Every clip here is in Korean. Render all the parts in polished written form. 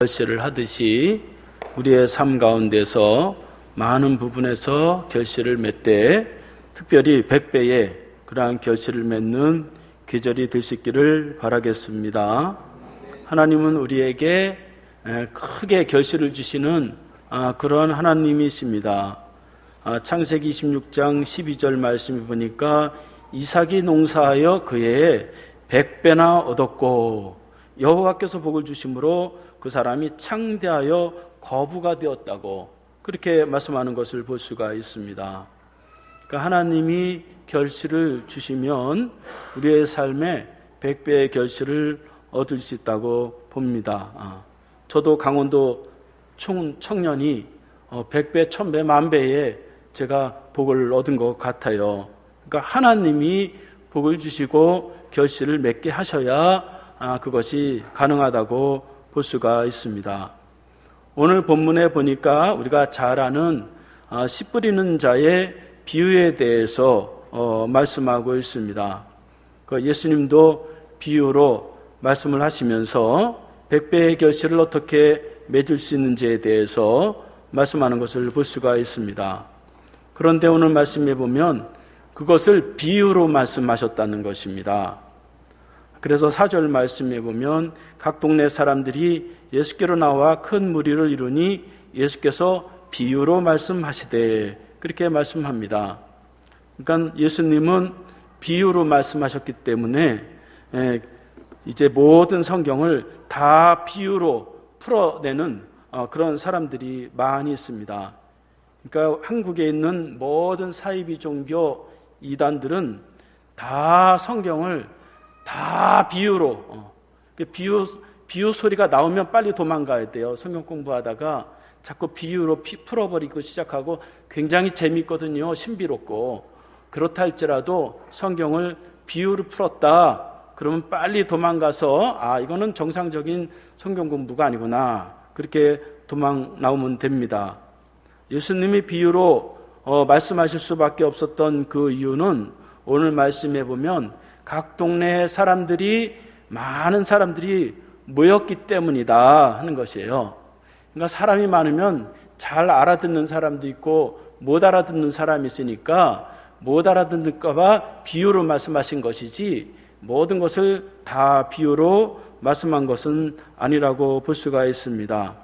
결실을 하듯이 우리의 삶 가운데서 많은 부분에서 결실을 맺되 특별히 100배의 그러한 결실을 맺는 계절이 될 수 있기를 바라겠습니다. 하나님은 우리에게 크게 결실을 주시는 그런 하나님이십니다. 창세기 26장 12절 말씀을 보니까 이삭이 농사하여 그의 100배나 얻었고 여호와께서 복을 주심으로 그 사람이 창대하여 거부가 되었다고 그렇게 말씀하는 것을 볼 수가 있습니다. 그러니까 하나님이 결실을 주시면 우리의 삶에 100배의 결실을 얻을 수 있다고 봅니다. 저도 강원도 청년이 100배, 1000배, 10,000배의 제가 복을 얻은 것 같아요. 그러니까 하나님이 복을 주시고 결실을 맺게 하셔야 그것이 가능하다고 볼 수가 있습니다. 오늘 본문에 보니까 우리가 잘 아는 씨 뿌리는 자의 비유에 대해서 말씀하고 있습니다. 예수님도 비유로 말씀을 하시면서 100배의 결실을 어떻게 맺을 수 있는지에 대해서 말씀하는 것을 볼 수가 있습니다. 그런데 오늘 말씀해 보면 그것을 비유로 말씀하셨다는 것입니다. 그래서 4절 말씀해 보면 각 동네 사람들이 예수께로 나와 큰 무리를 이루니 예수께서 비유로 말씀하시되 그렇게 말씀합니다. 그러니까 예수님은 비유로 말씀하셨기 때문에 이제 모든 성경을 다 비유로 풀어내는 그런 사람들이 많이 있습니다. 그러니까 한국에 있는 모든 사이비 종교 이단들은 다 성경을 다 비유로 비유 소리가 나오면 빨리 도망가야 돼요. 성경 공부하다가 자꾸 비유로 풀어버리고 시작하고 굉장히 재밌거든요. 신비롭고 그렇다 할지라도 성경을 비유로 풀었다 그러면 빨리 도망가서 이거는 정상적인 성경 공부가 아니구나 그렇게 도망 나오면 됩니다. 예수님이 비유로 말씀하실 수밖에 없었던 그 이유는 오늘 말씀해 보면 각 동네 사람들이 많은 사람들이 모였기 때문이다 하는 것이에요. 그러니까 사람이 많으면 잘 알아듣는 사람도 있고 못 알아듣는 사람이 있으니까 못 알아듣을까 봐 비유로 말씀하신 것이지 모든 것을 다 비유로 말씀한 것은 아니라고 볼 수가 있습니다.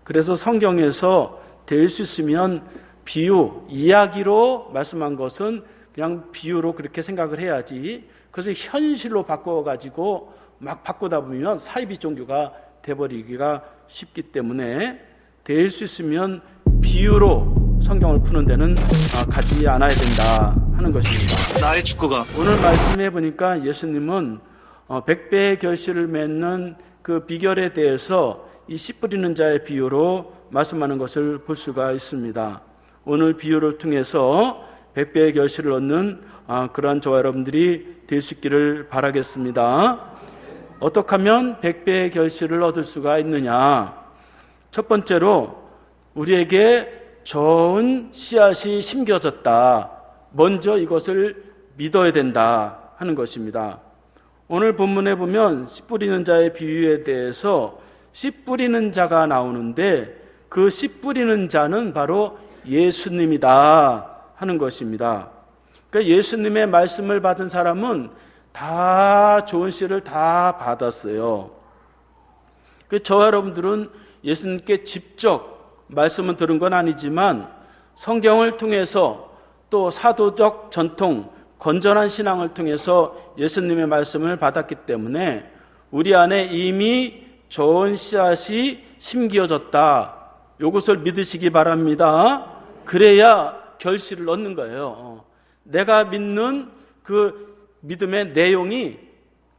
그래서 성경에서 될 수 있으면 비유, 이야기로 말씀한 것은 그냥 비유로 그렇게 생각을 해야지 그것을 현실로 바꿔가지고 막 바꾸다 보면 사이비 종교가 돼버리기가 쉽기 때문에 될 수 있으면 비유로 성경을 푸는 데는 가지 않아야 된다 하는 것입니다. 나의 축구가 오늘 말씀해 보니까 예수님은 100배의 결실을 맺는 그 비결에 대해서 이 씨 뿌리는 자의 비유로 말씀하는 것을 볼 수가 있습니다. 오늘 비유를 통해서 100배의 결실을 얻는 그러한 저와 여러분들이 될 수 있기를 바라겠습니다. 어떻게 하면 100배의 결실을 얻을 수가 있느냐? 첫 번째로 우리에게 좋은 씨앗이 심겨졌다. 먼저 이것을 믿어야 된다 하는 것입니다. 오늘 본문에 보면 씨 뿌리는 자의 비유에 대해서 씨 뿌리는 자가 나오는데 그 씨 뿌리는 자는 바로 예수님이다 하는 것입니다. 그러니까 예수님의 말씀을 받은 사람은 다 좋은 씨를 다 받았어요. 저와 여러분들은 예수님께 직접 말씀을 들은 건 아니지만 성경을 통해서 또 사도적 전통, 건전한 신앙을 통해서 예수님의 말씀을 받았기 때문에 우리 안에 이미 좋은 씨앗이 심겨졌다. 이것을 믿으시기 바랍니다. 그래야 결실을 얻는 거예요. 내가 믿는 그 믿음의 내용이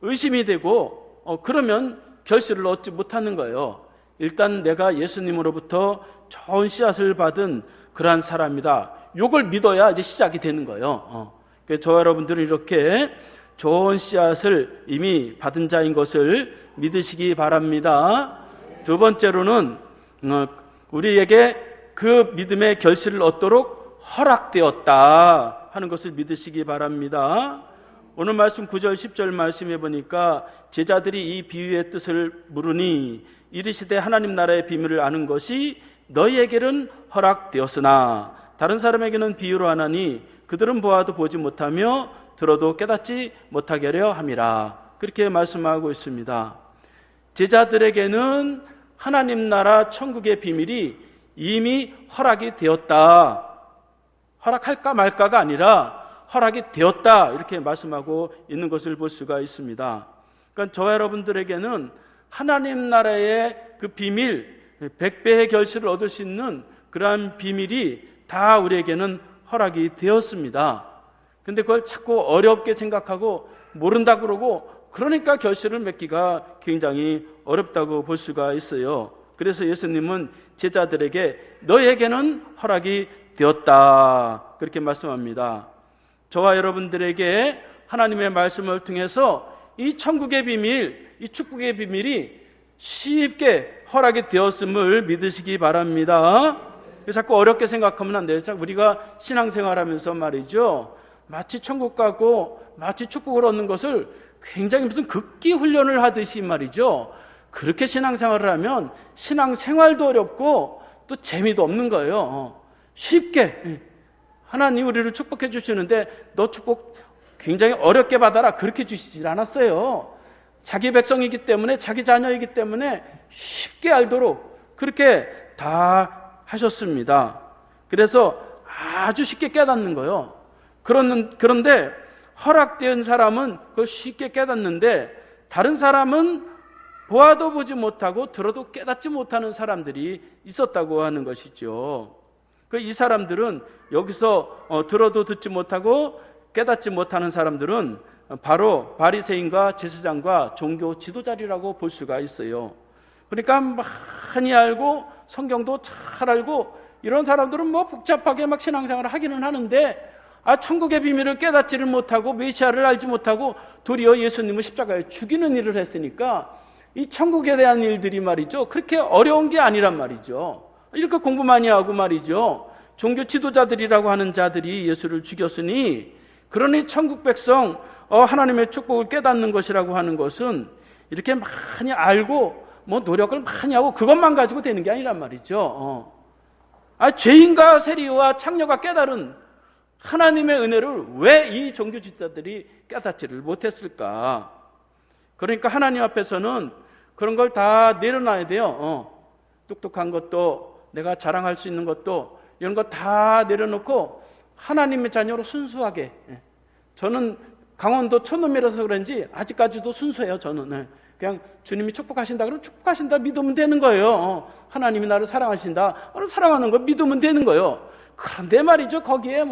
의심이 되고 그러면 결실을 얻지 못하는 거예요. 일단 내가 예수님으로부터 좋은 씨앗을 받은 그러한 사람이다. 이걸 믿어야 이제 시작이 되는 거예요. 저와 여러분들은 이렇게 좋은 씨앗을 이미 받은 자인 것을 믿으시기 바랍니다. 두 번째로는 우리에게 그 믿음의 결실을 얻도록 허락되었다 하는 것을 믿으시기 바랍니다. 오늘 말씀 9절 10절 말씀해 보니까 제자들이 이 비유의 뜻을 물으니 이르시되 하나님 나라의 비밀을 아는 것이 너희에게는 허락되었으나 다른 사람에게는 비유로 하나니 그들은 보아도 보지 못하며 들어도 깨닫지 못하게 하려 함이라. 그렇게 말씀하고 있습니다. 제자들에게는 하나님 나라 천국의 비밀이 이미 허락이 되었다. 허락할까 말까가 아니라 허락이 되었다. 이렇게 말씀하고 있는 것을 볼 수가 있습니다. 그러니까 저와 여러분들에게는 하나님 나라의 그 비밀, 100배의 결실을 얻을 수 있는 그러한 비밀이 다 우리에게는 허락이 되었습니다. 근데 그걸 자꾸 어렵게 생각하고 모른다 그러고 그러니까 결실을 맺기가 굉장히 어렵다고 볼 수가 있어요. 그래서 예수님은 제자들에게 너희에게는 허락이 되었다. 그렇게 말씀합니다. 저와 여러분들에게 하나님의 말씀을 통해서 이 천국의 비밀, 이 축복의 비밀이 쉽게 허락이 되었음을 믿으시기 바랍니다. 자꾸 어렵게 생각하면 안 돼요. 우리가 신앙생활하면서 말이죠, 마치 천국 가고 마치 축복을 얻는 것을 굉장히 무슨 극기 훈련을 하듯이 말이죠, 그렇게 신앙생활을 하면 신앙생활도 어렵고 또 재미도 없는 거예요. 쉽게 하나님 우리를 축복해 주시는데 너 축복 굉장히 어렵게 받아라 그렇게 주시질 않았어요. 자기 백성이기 때문에, 자기 자녀이기 때문에 쉽게 알도록 그렇게 다 하셨습니다. 그래서 아주 쉽게 깨닫는 거예요. 그런데 허락된 사람은 그걸 쉽게 깨닫는데 다른 사람은 보아도 보지 못하고 들어도 깨닫지 못하는 사람들이 있었다고 하는 것이죠. 이 사람들은 여기서 들어도 듣지 못하고 깨닫지 못하는 사람들은 바로 바리새인과 제사장과 종교 지도자리라고 볼 수가 있어요. 그러니까 많이 알고 성경도 잘 알고 이런 사람들은 복잡하게 막 신앙생활을 하기는 하는데 천국의 비밀을 깨닫지를 못하고 메시아를 알지 못하고 도리어 예수님을 십자가에 죽이는 일을 했으니까 이 천국에 대한 일들이 말이죠, 그렇게 어려운 게 아니란 말이죠. 이렇게 공부 많이 하고 말이죠, 종교 지도자들이라고 하는 자들이 예수를 죽였으니, 그러니 천국 백성 하나님의 축복을 깨닫는 것이라고 하는 것은 이렇게 많이 알고 노력을 많이 하고 그것만 가지고 되는 게 아니란 말이죠. 죄인과 세리와 창녀가 깨달은 하나님의 은혜를 왜 이 종교 지도자들이 깨닫지를 못했을까? 그러니까 하나님 앞에서는 그런 걸 다 내려놔야 돼요. 똑똑한 것도, 내가 자랑할 수 있는 것도, 이런 거 다 내려놓고 하나님의 자녀로 순수하게. 저는 강원도 촌놈이라서 그런지 아직까지도 순수해요. 저는 그냥 주님이 축복하신다 그러면 축복하신다 믿으면 되는 거예요. 하나님이 나를 사랑하신다, 사랑하는 거 믿으면 되는 거예요. 그런데 말이죠, 거기에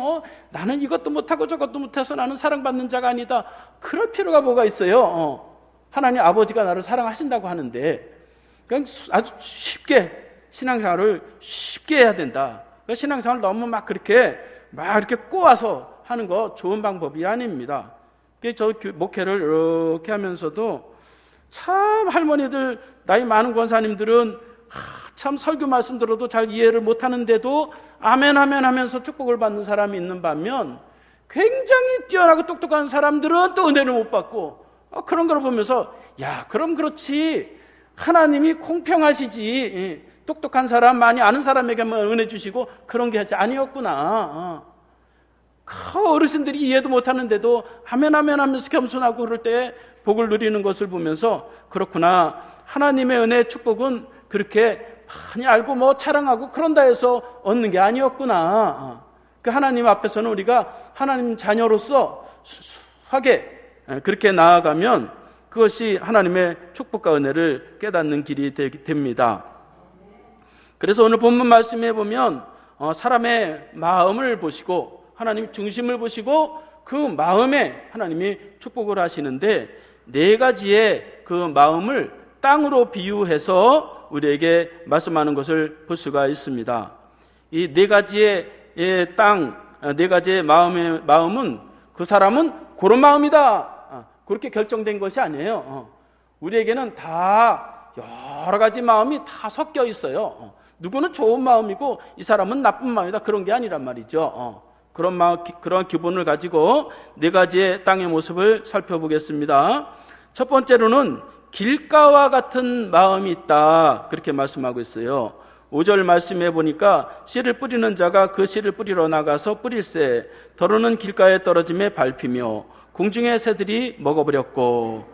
나는 이것도 못하고 저것도 못해서 나는 사랑받는 자가 아니다, 그럴 필요가 뭐가 있어요. 하나님 아버지가 나를 사랑하신다고 하는데 그냥 아주 쉽게 신앙생활을 쉽게 해야 된다. 신앙생활을 너무 그렇게 꼬아서 하는 거 좋은 방법이 아닙니다. 저 목회를 이렇게 하면서도 참 할머니들, 나이 많은 권사님들은 참 설교 말씀 들어도 잘 이해를 못하는데도 아멘 아멘 하면서 축복을 받는 사람이 있는 반면 굉장히 뛰어나고 똑똑한 사람들은 또 은혜를 못 받고, 그런 걸 보면서 그럼 그렇지, 하나님이 공평하시지, 똑똑한 사람, 많이 아는 사람에게만 은혜 주시고 그런 게 아니었구나. 어르신들이 이해도 못하는데도 아멘 아멘 하면서 겸손하고 그럴 때 복을 누리는 것을 보면서 그렇구나, 하나님의 은혜 축복은 그렇게 많이 알고 자랑하고 그런다 해서 얻는 게 아니었구나. 하나님 앞에서는 우리가 하나님 자녀로서 순수하게 그렇게 나아가면 그것이 하나님의 축복과 은혜를 깨닫는 길이 됩니다. 그래서 오늘 본문 말씀에 보면 사람의 마음을 보시고 하나님 중심을 보시고 그 마음에 하나님이 축복을 하시는데, 네 가지의 그 마음을 땅으로 비유해서 우리에게 말씀하는 것을 볼 수가 있습니다. 이 네 가지의 땅, 네 가지의 마음은 그 사람은 그런 마음이다, 그렇게 결정된 것이 아니에요. 우리에게는 다 여러 가지 마음이 다 섞여 있어요. 누구는 좋은 마음이고 이 사람은 나쁜 마음이다, 그런 게 아니란 말이죠. 그런 기본을 가지고 네 가지의 땅의 모습을 살펴보겠습니다. 첫 번째로는 길가와 같은 마음이 있다, 그렇게 말씀하고 있어요. 5절 말씀해 보니까 씨를 뿌리는 자가 그 씨를 뿌리러 나가서 뿌릴새 더러는 길가에 떨어짐에 밟히며 공중의 새들이 먹어버렸고,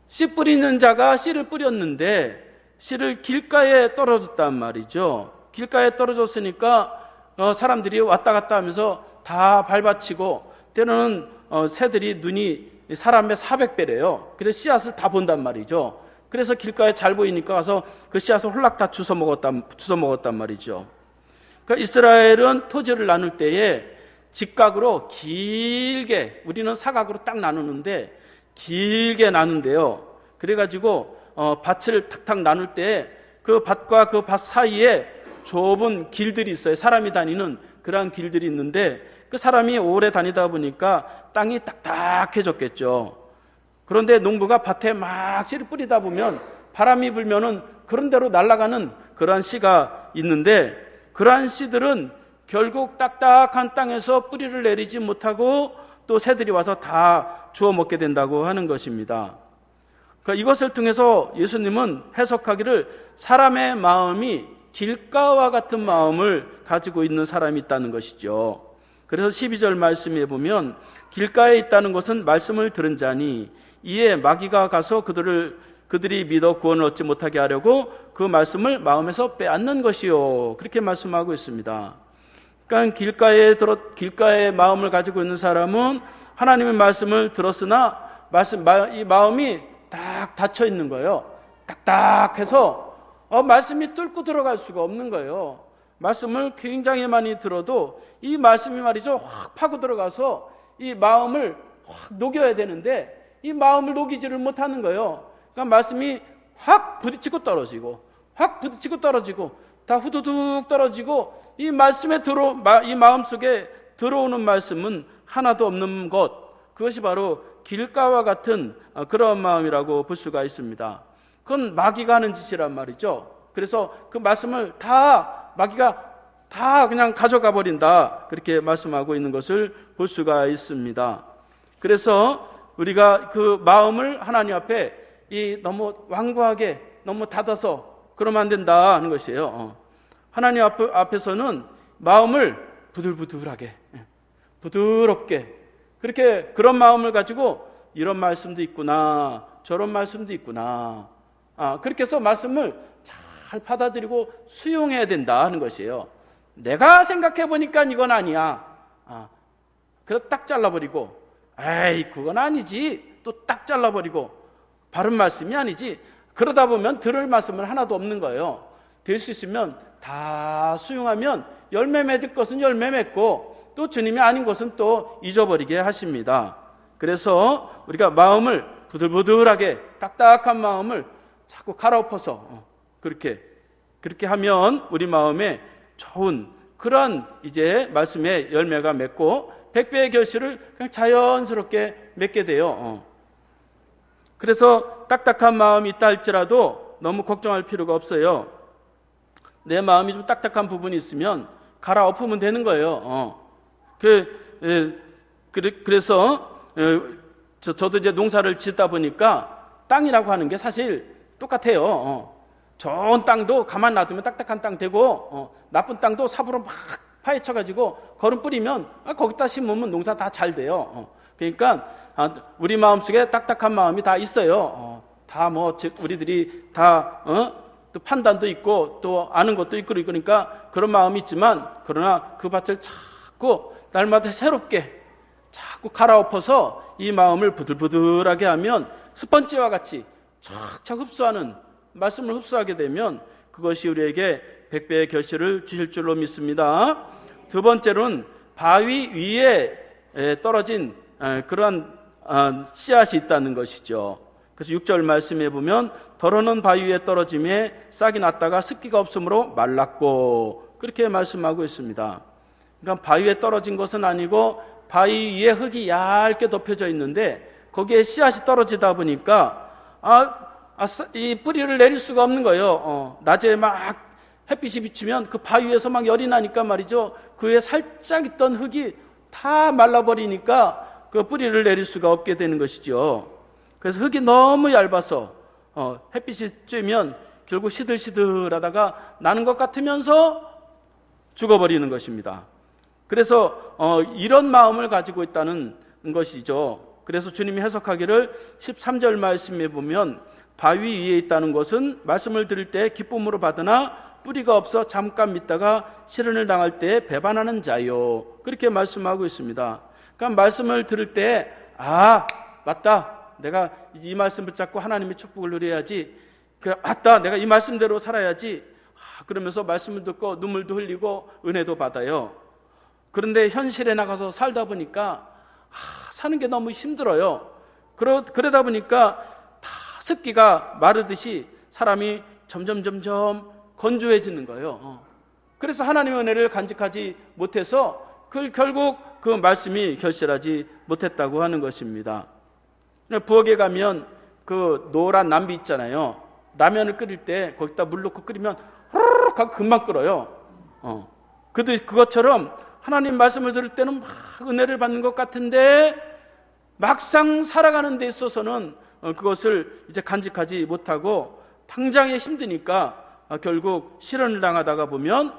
씨 뿌리는 자가 씨를 뿌렸는데 씨를 길가에 떨어졌단 말이죠. 길가에 떨어졌으니까 사람들이 왔다 갔다 하면서 다 밟아치고, 때로는 새들이 눈이 사람의 400배래요. 그래서 씨앗을 다 본단 말이죠. 그래서 길가에 잘 보이니까 가서 그 씨앗을 홀락 다 주워 먹었단 말이죠. 그러니까 이스라엘은 토지를 나눌 때에 직각으로 길게, 우리는 사각으로 딱 나누는데 길게 나눈대요. 그래가지고 밭을 탁탁 나눌 때 그 밭과 그 밭 사이에 좁은 길들이 있어요. 사람이 다니는 그러한 길들이 있는데, 그 사람이 오래 다니다 보니까 땅이 딱딱해졌겠죠. 그런데 농부가 밭에 막 씨를 뿌리다 보면 바람이 불면은 그런 대로 날아가는 그러한 씨가 있는데, 그러한 씨들은 결국 딱딱한 땅에서 뿌리를 내리지 못하고 또 새들이 와서 다 주워 먹게 된다고 하는 것입니다. 그러니까 이것을 통해서 예수님은 해석하기를 사람의 마음이 길가와 같은 마음을 가지고 있는 사람이 있다는 것이죠. 그래서 12절 말씀에 보면 길가에 있다는 것은 말씀을 들은 자니 이에 마귀가 가서 그들이 믿어 구원을 얻지 못하게 하려고 그 말씀을 마음에서 빼앗는 것이요, 그렇게 말씀하고 있습니다. 그러니까 길가에 마음을 가지고 있는 사람은 하나님의 말씀을 들었으나 이 마음이 딱 닫혀 있는 거예요. 딱딱해서 말씀이 뚫고 들어갈 수가 없는 거예요. 말씀을 굉장히 많이 들어도 이 말씀이 말이죠, 확 파고 들어가서 이 마음을 확 녹여야 되는데 이 마음을 녹이지를 못하는 거예요. 그러니까 말씀이 확 부딪히고 떨어지고 확 부딪히고 떨어지고 다 후두둑 떨어지고, 이 말씀에 이 마음 속에 들어오는 말씀은 하나도 없는 것, 그것이 바로 길가와 같은 그런 마음이라고 볼 수가 있습니다. 그건 마귀가 하는 짓이란 말이죠. 그래서 그 말씀을 다 마귀가 다 그냥 가져가 버린다, 그렇게 말씀하고 있는 것을 볼 수가 있습니다. 그래서 우리가 그 마음을 하나님 앞에 너무 완고하게 너무 닫아서 그러면 안 된다 하는 것이에요. 하나님 앞에서는 마음을 부들부들하게, 부드럽게, 그렇게 그런 마음을 가지고 이런 말씀도 있구나, 저런 말씀도 있구나, 그렇게 해서 말씀을 잘 받아들이고 수용해야 된다 하는 것이에요. 내가 생각해 보니까 이건 아니야, 그래서 딱 잘라버리고, 에이 그건 아니지, 또 딱 잘라버리고, 바른 말씀이 아니지, 그러다 보면 들을 말씀은 하나도 없는 거예요. 될 수 있으면 다 수용하면 열매 맺을 것은 열매 맺고 또 주님이 아닌 것은 또 잊어버리게 하십니다. 그래서 우리가 마음을 부들부들하게, 딱딱한 마음을 자꾸 갈아엎어서 그렇게 하면 우리 마음에 좋은 그런 이제 말씀의 열매가 맺고 100배의 결실을 그냥 자연스럽게 맺게 돼요. 그래서 딱딱한 마음이 있다 할지라도 너무 걱정할 필요가 없어요. 내 마음이 좀 딱딱한 부분이 있으면 갈아엎으면 되는 거예요. 그래서 저도 이제 농사를 짓다 보니까 땅이라고 하는 게 사실 똑같아요. 좋은 땅도 가만 놔두면 딱딱한 땅 되고, 나쁜 땅도 삽으로 막 파헤쳐가지고 거름 뿌리면 거기다 심으면 농사 다 잘 돼요. 그러니까 우리 마음속에 딱딱한 마음이 다 있어요. 다 우리들이 다 또 판단도 있고 또 아는 것도 있고, 그러니까 그런 마음이 있지만, 그러나 그 밭을 자꾸 날마다 새롭게 자꾸 갈아엎어서 이 마음을 부들부들하게 하면 스펀지와 같이 착착 흡수하는, 말씀을 흡수하게 되면 그것이 우리에게 100배의 결실을 주실 줄로 믿습니다. 두 번째로는 바위 위에 떨어진 그러한 씨앗이 있다는 것이죠. 그래서 6절 말씀에 보면 더러는 바위 위에 떨어짐에 싹이 났다가 습기가 없으므로 말랐고, 그렇게 말씀하고 있습니다. 그러니까 바위 위에 떨어진 것은 아니고 바위 위에 흙이 얇게 덮여져 있는데 거기에 씨앗이 떨어지다 보니까 이 뿌리를 내릴 수가 없는 거예요. 낮에 막 햇빛이 비치면 그 바위 위에서 막 열이 나니까 말이죠, 그 위에 살짝 있던 흙이 다 말라버리니까 그 뿌리를 내릴 수가 없게 되는 것이죠. 그래서 흙이 너무 얇아서 햇빛이 쬐면 결국 시들시들하다가 나는 것 같으면서 죽어버리는 것입니다. 그래서 이런 마음을 가지고 있다는 것이죠. 그래서 주님이 해석하기를 13절 말씀에 보면 바위 위에 있다는 것은 말씀을 들을 때 기쁨으로 받으나 뿌리가 없어 잠깐 믿다가 시련을 당할 때 배반하는 자요. 그렇게 말씀하고 있습니다. 그러니까 말씀을 들을 때 맞다. 내가 이 말씀 붙잡고 하나님의 축복을 누려야지. 맞다. 내가 이 말씀대로 살아야지. 그러면서 말씀을 듣고 눈물도 흘리고 은혜도 받아요. 그런데 현실에 나가서 살다 보니까 사는 게 너무 힘들어요. 그러다 보니까 다 습기가 마르듯이 사람이 점점 건조해지는 거예요. 그래서 하나님의 은혜를 간직하지 못해서 결국 그 말씀이 결실하지 못했다고 하는 것입니다. 부엌에 가면 그 노란 냄비 있잖아요. 라면을 끓일 때 거기다 물 넣고 끓이면 호로록 하고 금방 끓어요. 그것처럼 하나님 말씀을 들을 때는 막 은혜를 받는 것 같은데 막상 살아가는 데 있어서는 그것을 이제 간직하지 못하고 당장에 힘드니까 결국 시련을 당하다가 보면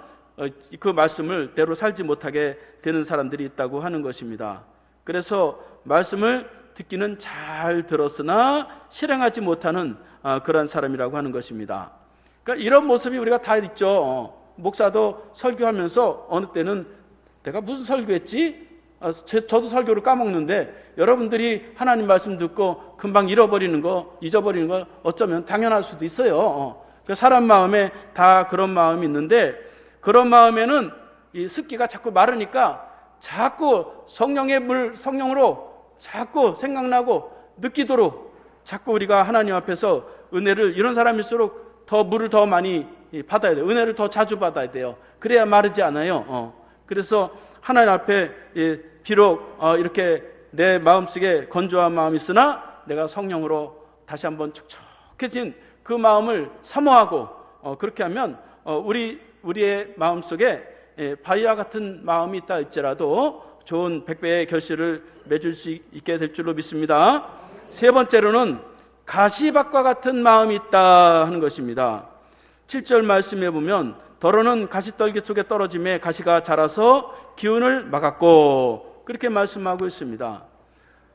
그 말씀을 대로 살지 못하게 되는 사람들이 있다고 하는 것입니다. 그래서 말씀을 듣기는 잘 들었으나 실행하지 못하는 그런 사람이라고 하는 것입니다. 그러니까 이런 모습이 우리가 다 있죠. 목사도 설교하면서 어느 때는 내가 무슨 설교했지? 저도 설교를 까먹는데 여러분들이 하나님 말씀 듣고 금방 잊어버리는 거 어쩌면 당연할 수도 있어요. 사람 마음에 다 그런 마음이 있는데 그런 마음에는 이 습기가 자꾸 마르니까 자꾸 성령으로 자꾸 생각나고 느끼도록 자꾸 우리가 하나님 앞에서 은혜를 이런 사람일수록 더 물을 더 많이 받아야 돼요. 은혜를 더 자주 받아야 돼요. 그래야 마르지 않아요. 그래서 하나님 앞에 비록 이렇게 내 마음속에 건조한 마음이 있으나 내가 성령으로 다시 한번 촉촉해진 그 마음을 사모하고 그렇게 하면 우리의 마음속에 바위와 같은 마음이 있다 할지라도 좋은 100배의 결실을 맺을 수 있게 될 줄로 믿습니다. 세 번째로는 가시밭과 같은 마음이 있다 하는 것입니다. 7절 말씀에 보면 더러는 가시떨기 속에 떨어짐에 가시가 자라서 기운을 막았고 그렇게 말씀하고 있습니다.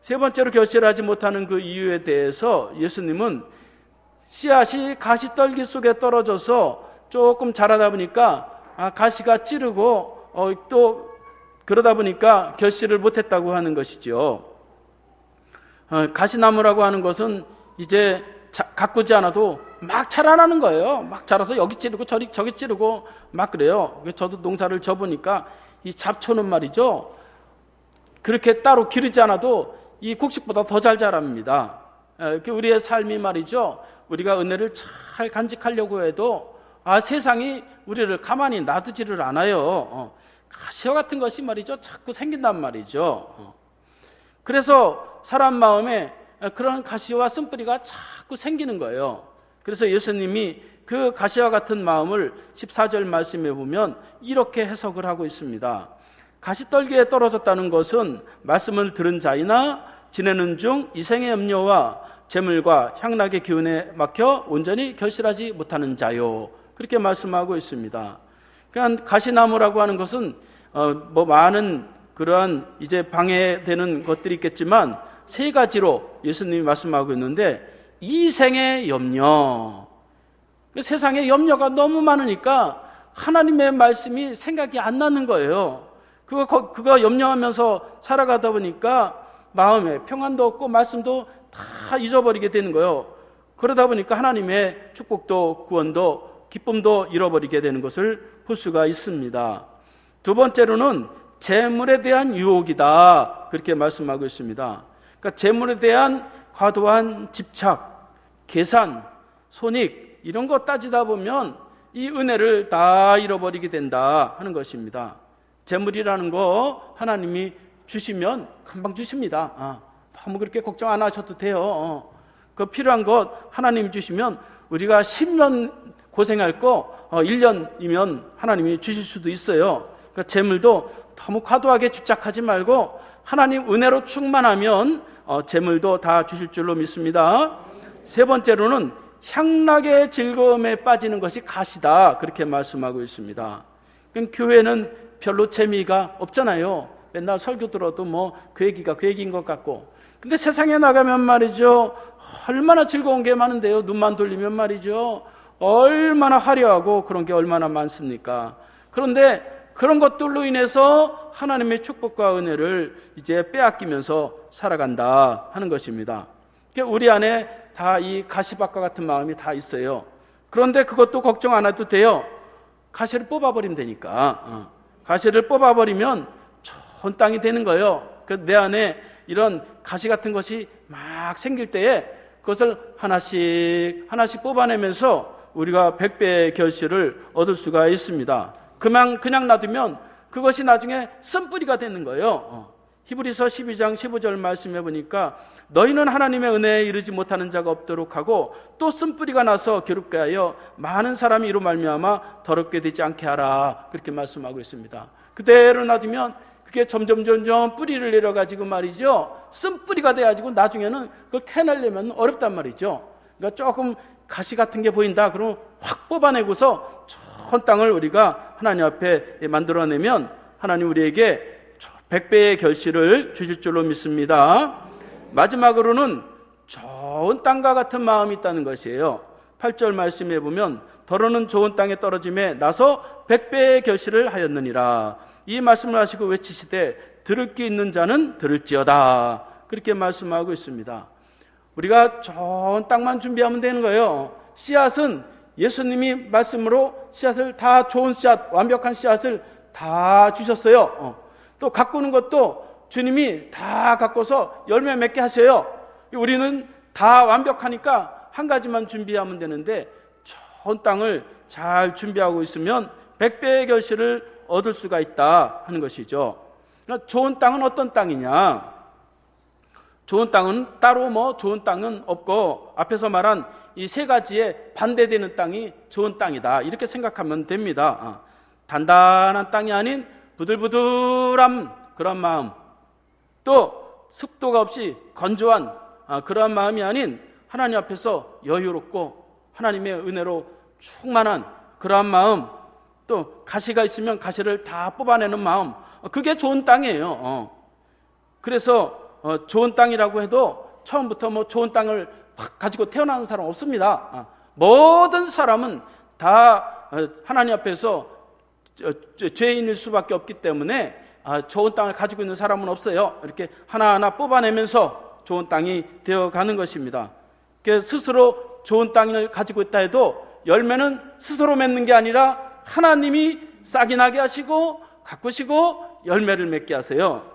세 번째로 결실하지 못하는 그 이유에 대해서 예수님은 씨앗이 가시떨기 속에 떨어져서 조금 자라다 보니까 가시가 찌르고 또 그러다 보니까 결실을 못했다고 하는 것이죠. 가시나무라고 하는 것은 이제 가꾸지 않아도 막 자라나는 거예요. 막 자라서 여기 찌르고 저기 찌르고 막 그래요. 저도 농사를 져보니까 이 잡초는 말이죠. 그렇게 따로 기르지 않아도 이 곡식보다 더 잘 자랍니다. 우리의 삶이 말이죠. 우리가 은혜를 잘 간직하려고 해도 세상이 우리를 가만히 놔두지를 않아요. 가시와 같은 것이 말이죠. 자꾸 생긴단 말이죠. 그래서 사람 마음에 그런 가시와 쓴뿌리가 자꾸 생기는 거예요. 그래서 예수님이 그 가시와 같은 마음을 14절 말씀에 보면 이렇게 해석을 하고 있습니다. 가시떨기에 떨어졌다는 것은 말씀을 들은 자이나 지내는 중 이생의 염려와 재물과 향락의 기운에 막혀 온전히 결실하지 못하는 자요. 그렇게 말씀하고 있습니다. 그러니까 가시나무라고 하는 것은 많은 그러한 이제 방해되는 것들이 있겠지만 세 가지로 예수님이 말씀하고 있는데 이생의 염려. 세상에 염려가 너무 많으니까 하나님의 말씀이 생각이 안 나는 거예요. 그거 염려하면서 살아가다 보니까 마음에 평안도 없고 말씀도 다 잊어버리게 되는 거예요. 그러다 보니까 하나님의 축복도 구원도 기쁨도 잃어버리게 되는 것을 볼 수가 있습니다. 두 번째로는 재물에 대한 유혹이다. 그렇게 말씀하고 있습니다. 그러니까 재물에 대한 과도한 집착, 계산, 손익 이런 거 따지다 보면 이 은혜를 다 잃어버리게 된다 하는 것입니다. 재물이라는 거 하나님이 주시면 금방 주십니다. 너무 그렇게 걱정 안 하셔도 돼요. 그 필요한 것 하나님이 주시면 우리가 10년 고생할 거 1년이면 하나님이 주실 수도 있어요. 그러니까 재물도 너무 과도하게 집착하지 말고 하나님 은혜로 충만하면 재물도 다 주실 줄로 믿습니다. 세 번째로는 향락의 즐거움에 빠지는 것이 가시다, 그렇게 말씀하고 있습니다. 교회는 별로 재미가 없잖아요. 맨날 설교 들어도 뭐 그 얘기가 그 얘기인 것 같고. 근데 세상에 나가면 말이죠, 얼마나 즐거운 게 많은데요. 눈만 돌리면 말이죠, 얼마나 화려하고 그런 게 얼마나 많습니까? 그런데 그런 것들로 인해서 하나님의 축복과 은혜를 이제 빼앗기면서 살아간다 하는 것입니다. 우리 안에 다 이 가시밭과 같은 마음이 다 있어요. 그런데 그것도 걱정 안 해도 돼요. 가시를 뽑아버리면 되니까. 가시를 뽑아버리면 좋은 땅이 되는 거예요. 내 안에 이런 가시 같은 것이 막 생길 때에 그것을 하나씩 하나씩 뽑아내면서 우리가 100배의 결실을 얻을 수가 있습니다. 그냥 놔두면 그것이 나중에 쓴뿌리가 되는 거예요. 히브리서 12장 15절 말씀해 보니까 너희는 하나님의 은혜에 이르지 못하는 자가 없도록 하고 또 쓴뿌리가 나서 괴롭게 하여 많은 사람이 이로 말미암아 더럽게 되지 않게 하라, 그렇게 말씀하고 있습니다. 그대로 놔두면 그게 점점 뿌리를 내려가지고 말이죠, 쓴뿌리가 돼가지고 나중에는 그걸 캐내려면 어렵단 말이죠. 그러니까 조금 가시 같은 게 보인다 그러면 확 뽑아내고서 좋은 땅을 우리가 하나님 앞에 만들어내면 하나님 우리에게 100배의 결실을 주실 줄로 믿습니다. 마지막으로는 좋은 땅과 같은 마음이 있다는 것이에요. 8절 말씀해 보면 더러는 좋은 땅에 떨어짐에 나서 100배의 결실을 하였느니라. 이 말씀을 하시고 외치시되 들을 귀 있는 자는 들을지어다, 그렇게 말씀하고 있습니다. 우리가 좋은 땅만 준비하면 되는 거예요. 씨앗은 예수님이 말씀으로 씨앗을 다, 좋은 씨앗, 완벽한 씨앗을 다 주셨어요. 또 가꾸는 것도 주님이 다 가꿔서 열매 맺게 하세요. 우리는 다 완벽하니까 한 가지만 준비하면 되는데 좋은 땅을 잘 준비하고 있으면 100배의 결실을 얻을 수가 있다 하는 것이죠. 그러니까 좋은 땅은 어떤 땅이냐? 좋은 땅은 따로 뭐 좋은 땅은 없고 앞에서 말한 이 세 가지에 반대되는 땅이 좋은 땅이다, 이렇게 생각하면 됩니다. 단단한 땅이 아닌 부들부들한 그런 마음, 또 습도가 없이 건조한 그러한 마음이 아닌 하나님 앞에서 여유롭고 하나님의 은혜로 충만한 그러한 마음, 또 가시가 있으면 가시를 다 뽑아내는 마음, 그게 좋은 땅이에요. 그래서 좋은 땅이라고 해도 처음부터 뭐 좋은 땅을 가지고 태어나는 사람 없습니다. 모든 사람은 다 하나님 앞에서 죄인일 수밖에 없기 때문에 좋은 땅을 가지고 있는 사람은 없어요. 이렇게 하나하나 뽑아내면서 좋은 땅이 되어가는 것입니다. 스스로 좋은 땅을 가지고 있다 해도 열매는 스스로 맺는 게 아니라 하나님이 싹이 나게 하시고 가꾸시고 열매를 맺게 하세요.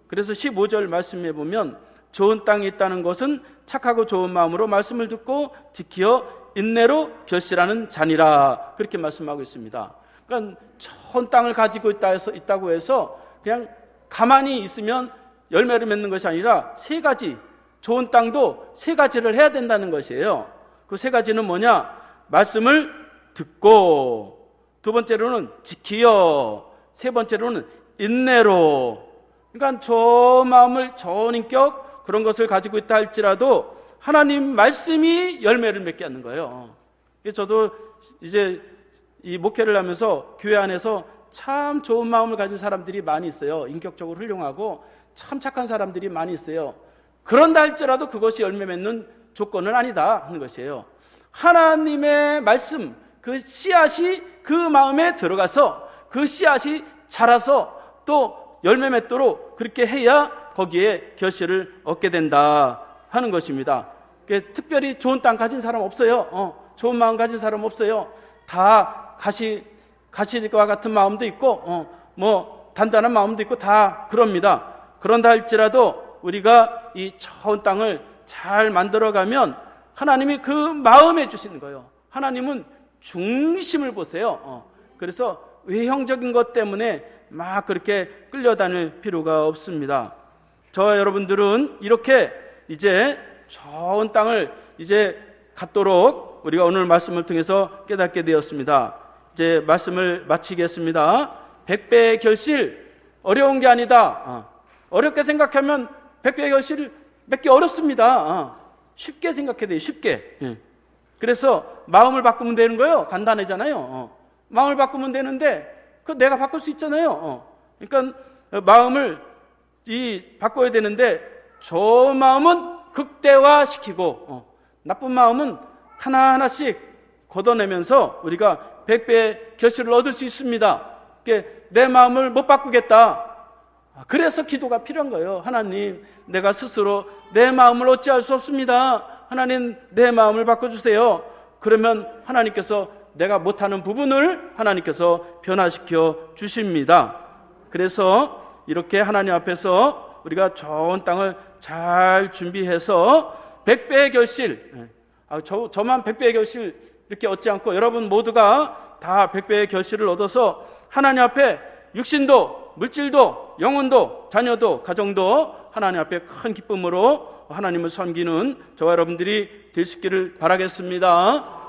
그래서 15절 말씀해 보면 좋은 땅이 있다는 것은 착하고 좋은 마음으로 말씀을 듣고 지키어 인내로 결실하는 자니라, 그렇게 말씀하고 있습니다. 그러니까 좋은 땅을 가지고 있다고 해서 그냥 가만히 있으면 열매를 맺는 것이 아니라 세 가지, 좋은 땅도 세 가지를 해야 된다는 것이에요. 그 세 가지는 뭐냐? 말씀을 듣고, 두 번째로는 지키어, 세 번째로는 인내로. 그러니까 좋은 마음을, 좋은 인격, 그런 것을 가지고 있다 할지라도 하나님 말씀이 열매를 맺게 하는 거예요. 저도 이제 이 목회를 하면서 교회 안에서 참 좋은 마음을 가진 사람들이 많이 있어요. 인격적으로 훌륭하고 참 착한 사람들이 많이 있어요. 그런다 할지라도 그것이 열매 맺는 조건은 아니다 하는 것이에요. 하나님의 말씀, 그 씨앗이 그 마음에 들어가서 그 씨앗이 자라서 또 열매 맺도록 그렇게 해야 거기에 결실을 얻게 된다 하는 것입니다. 특별히 좋은 땅 가진 사람 없어요. 좋은 마음 가진 사람 없어요. 다 가시와 같은 마음도 있고 뭐 단단한 마음도 있고 다 그럽니다. 그런다 할지라도 우리가 이 좋은 땅을 잘 만들어가면 하나님이 그 마음에 주시는 거예요. 하나님은 중심을 보세요. 그래서 외형적인 것 때문에 막 그렇게 끌려다닐 필요가 없습니다. 저와 여러분들은 이렇게 이제 좋은 땅을 이제 갖도록 우리가 오늘 말씀을 통해서 깨닫게 되었습니다. 이제 말씀을 마치겠습니다. 100배의 결실, 어려운 게 아니다. 어렵게 생각하면 100배의 결실 맺기 어렵습니다. 쉽게 생각해야 돼요. 쉽게. 예. 그래서 마음을 바꾸면 되는 거예요. 간단하잖아요. 마음을 바꾸면 되는데 그 내가 바꿀 수 있잖아요. 그러니까 마음을 바꿔야 되는데 좋은 마음은 극대화시키고 나쁜 마음은 하나하나씩 걷어내면서 우리가 100배의 결실을 얻을 수 있습니다. 내 마음을 못 바꾸겠다. 그래서 기도가 필요한 거예요. 하나님, 내가 스스로 내 마음을 어찌할 수 없습니다. 하나님, 내 마음을 바꿔주세요. 그러면 하나님께서 내가 못하는 부분을 하나님께서 변화시켜 주십니다. 그래서 이렇게 하나님 앞에서 우리가 좋은 땅을 잘 준비해서 100배의 결실, 저만 100배의 결실 이렇게 얻지 않고 여러분 모두가 다 100배의 결실을 얻어서 하나님 앞에 육신도, 물질도, 영혼도, 자녀도, 가정도 하나님 앞에 큰 기쁨으로 하나님을 섬기는 저와 여러분들이 될 수 있기를 바라겠습니다.